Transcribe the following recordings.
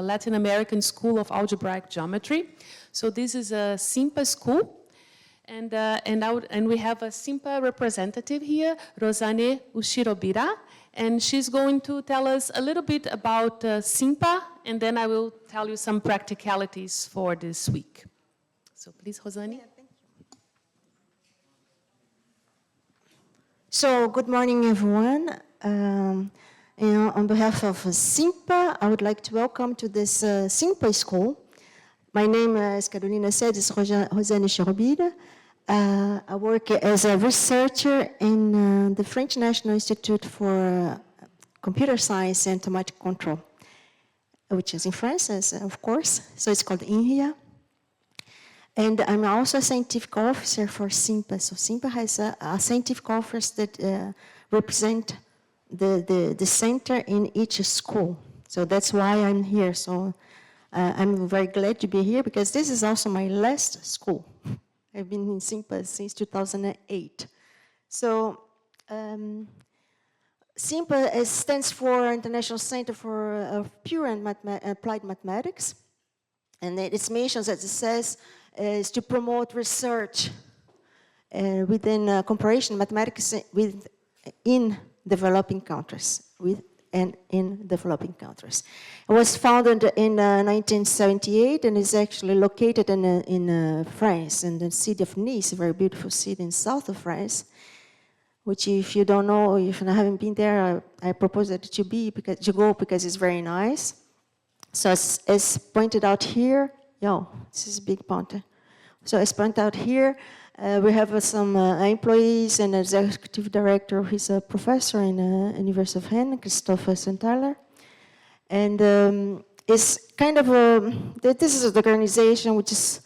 Latin American School of Algebraic Geometry. So this is a CIMPA School. And we have a CIMPA representative here, Rosane Ushirobira, and she's going to tell us a little bit about CIMPA, and then I will tell you some practicalities for this week. So please, Rosane. Yeah, thank you. So good morning, everyone. On behalf of CIMPA, I would like to welcome to this CIMPA School. My name, as Carolina said, is Rosane Ushirobira. I work as a researcher in the French National Institute for Computer Science and Automatic Control, which is in France, of course. So it's called INRIA. And I'm also a scientific officer for CIMPA. So CIMPA has a scientific office that represent the center in each school. So that's why I'm here. So I'm very glad to be here because this is also my last school. I've been in CIMPA since 2008. So CIMPA stands for International Center for Pure and Applied Mathematics. And its mission, as it says, is to promote research within comparison mathematics in developing countries. It was founded in 1978 and is actually located in France, in the city of Nice, a very beautiful city in south of France, which if you don't know, if you haven't been there, I propose that you go because it's very nice. So as pointed out here, this is a big point. So as pointed out here, we have some employees and executive director. He's a professor in the University of Rennes, Christophe Senthaler. And it's kind of this is the organization which is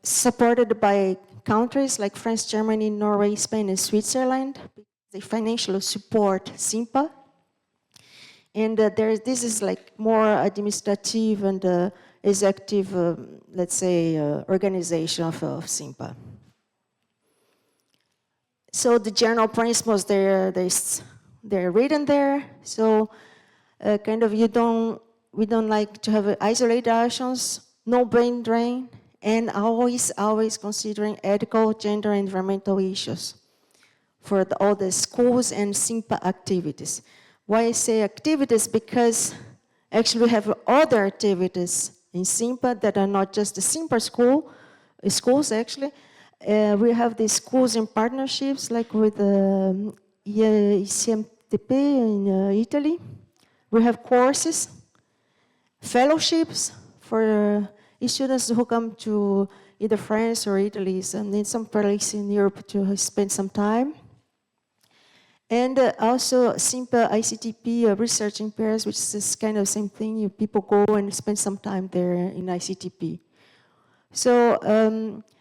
supported by countries like France, Germany, Norway, Spain, and Switzerland. They financially support CIMPA. And this is like more administrative and executive, let's say, organization of CIMPA. So the general principles, they're written there. So kind of we don't like to have isolated actions, no brain drain, and always considering ethical, gender, and environmental issues for all the schools and CIMPA activities. Why I say activities? Because actually we have other activities in CIMPA that are not just the CIMPA schools actually. We have these schools in partnerships like with CMTP in Italy. We have courses, fellowships for students who come to either France or Italy and in some place in Europe to spend some time. And also CIMPA ICTP research in Paris, which is kind of the same thing. People go and spend some time there in ICTP. So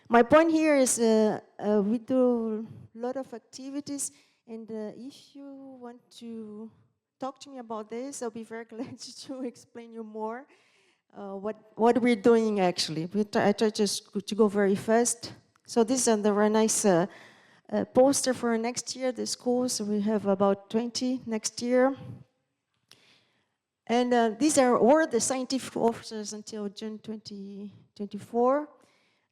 my point here is we do a lot of activities, and if you want to talk to me about this, I'll be very glad to explain you more what we're doing actually. I try just to go very fast. So this is a very nice poster for next year, the schools. We have about 20 next year. And these are all the scientific officers until June 2024.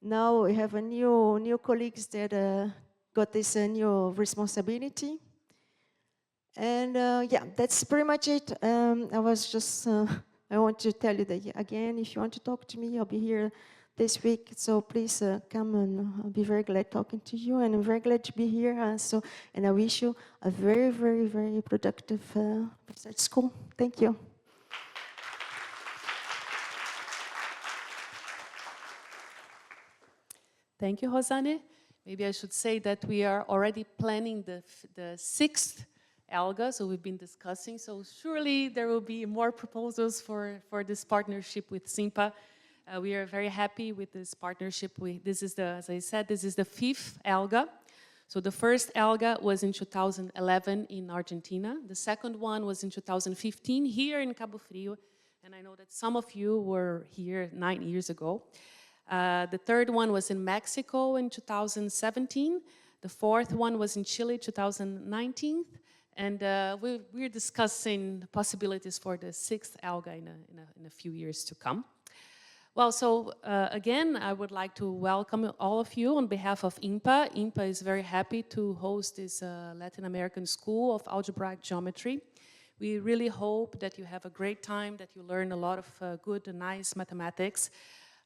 Now we have a new colleagues that got this new responsibility. And yeah, that's pretty much it. I want to tell you that again, if you want to talk to me, I'll be here this week. So please come, and I'll be very glad talking to you. And I'm very glad to be here. And I wish you a very, very, very productive research school. Thank you. Thank you, Rosane. Maybe I should say that we are already planning the sixth ELGA, so we've been discussing. So surely there will be more proposals for this partnership with CIMPA. We are very happy with this partnership. This is as I said, this is the fifth ELGA. So the first ELGA was in 2011 in Argentina. The second one was in 2015 here in Cabo Frio. And I know that some of you were here 9 years ago. The third one was in Mexico in 2017. The fourth one was in Chile 2019. And we're discussing possibilities for the 6th ALGA in a few years to come. Well, so again, I would like to welcome all of you on behalf of IMPA. IMPA is very happy to host this Latin American School of Algebraic Geometry. We really hope that you have a great time, that you learn a lot of good and nice mathematics.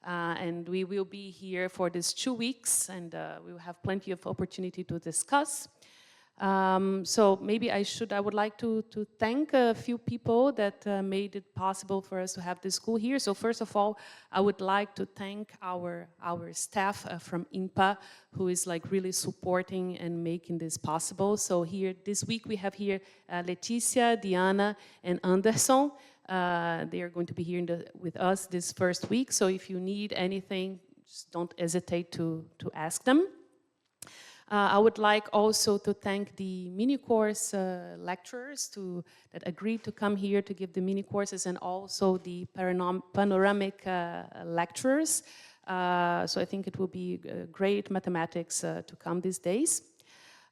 And we will be here for these 2 weeks, and we will have plenty of opportunity to discuss. So maybe I would like to thank a few people that made it possible for us to have this school here. So first of all, I would like to thank our staff from IMPA, who is like really supporting and making this possible. So here, this week we have here Leticia, Diana, and Anderson. They are going to be here with us this first week. So if you need anything, just don't hesitate to ask them. I would like also to thank the mini course lecturers that agreed to come here to give the mini courses, and also the panoramic lecturers. So I think it will be great mathematics to come these days.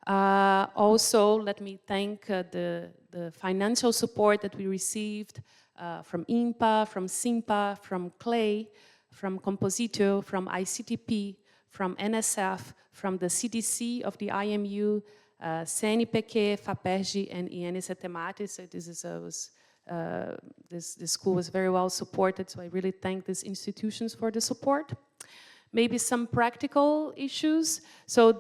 Also, let me thank the financial support that we received from IMPA, from CIMPA, from CLE, from Compositio, from ICTP, from NSF, from the CDC of the IMU, CNPq, FAPERJ, and INSETEMATI. So this school was very well supported, so I really thank these institutions for the support. Maybe some practical issues. So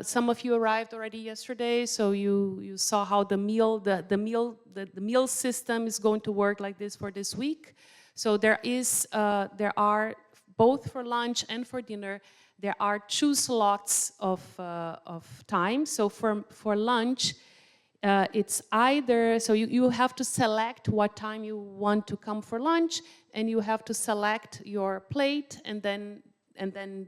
some of you arrived already yesterday, so you saw how the meal system is going to work like this for this week. So there are both for lunch and for dinner. There are 2 slots of time. So for lunch, it's either, so you have to select what time you want to come for lunch, and you have to select your plate, and then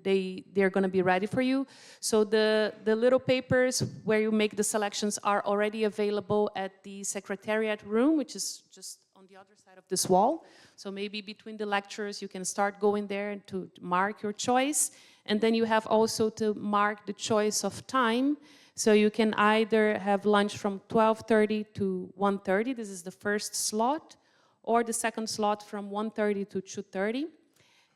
they're going to be ready for you. So the little papers where you make the selections are already available at the secretariat room, which is just on the other side of this wall. So maybe between the lectures, you can start going there to mark your choice. And then you have also to mark the choice of time. So you can either have lunch from 12:30 to 1:30. This is the first slot. Or the second slot from 1:30 to 2:30.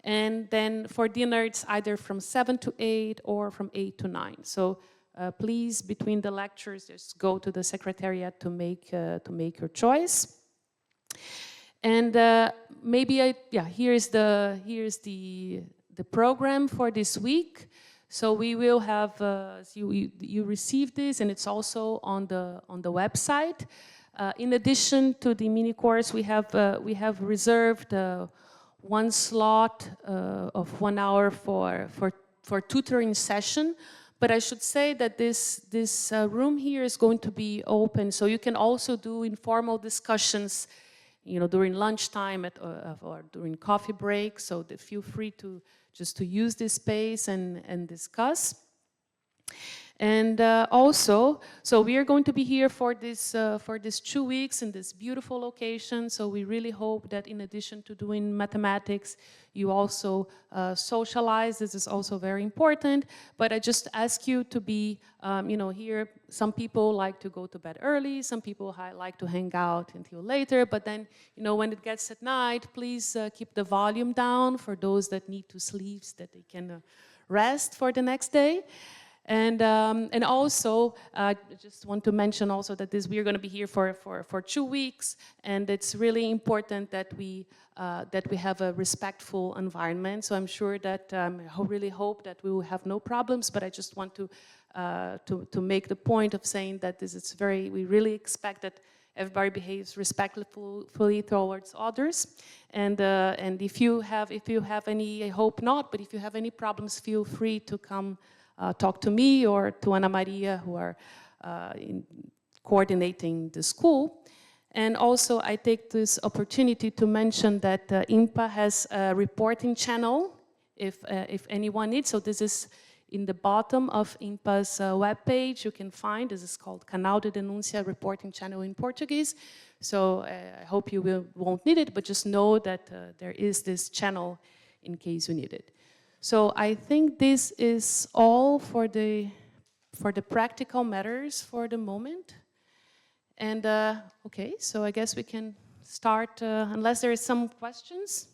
And then for dinner, it's either from 7 to 8 or from 8 to 9. So please, between the lectures, just go to the secretariat to make your choice. And here's the program for this week. So we will have you received this, and it's also on the website. In addition to the mini course, we have reserved 1 slot of 1 hour for tutoring session. But I should say that this room here is going to be open, so you can also do informal discussions, during lunchtime or during coffee break. So feel free to use this space and discuss. And also, so we are going to be here for this 2 weeks in this beautiful location. So we really hope that in addition to doing mathematics, you also socialize. This is also very important. But I just ask you to be, here, some people like to go to bed early. Some people like to hang out until later. But then, when it gets at night, please keep the volume down for those that need to sleep, so that they can rest for the next day. And also, I just want to mention also that we are going to be here for 2 weeks, and it's really important that we have a respectful environment. So I'm sure that I really hope that we will have no problems. But I just want to make the point of saying that we really expect that everybody behaves respectfully towards others. And if you have any, I hope not, but if you have any problems, feel free to come. Talk to me or to Ana Maria, who are coordinating the school. And also, I take this opportunity to mention that IMPA has a reporting channel, if anyone needs. So this is in the bottom of IMPA's webpage. You can find, this is called Canal de Denúncia Reporting Channel in Portuguese. So I hope you won't need it, but just know that there is this channel in case you need it. So I think this is all for the practical matters for the moment. And okay, so I guess we can start, unless there is some questions.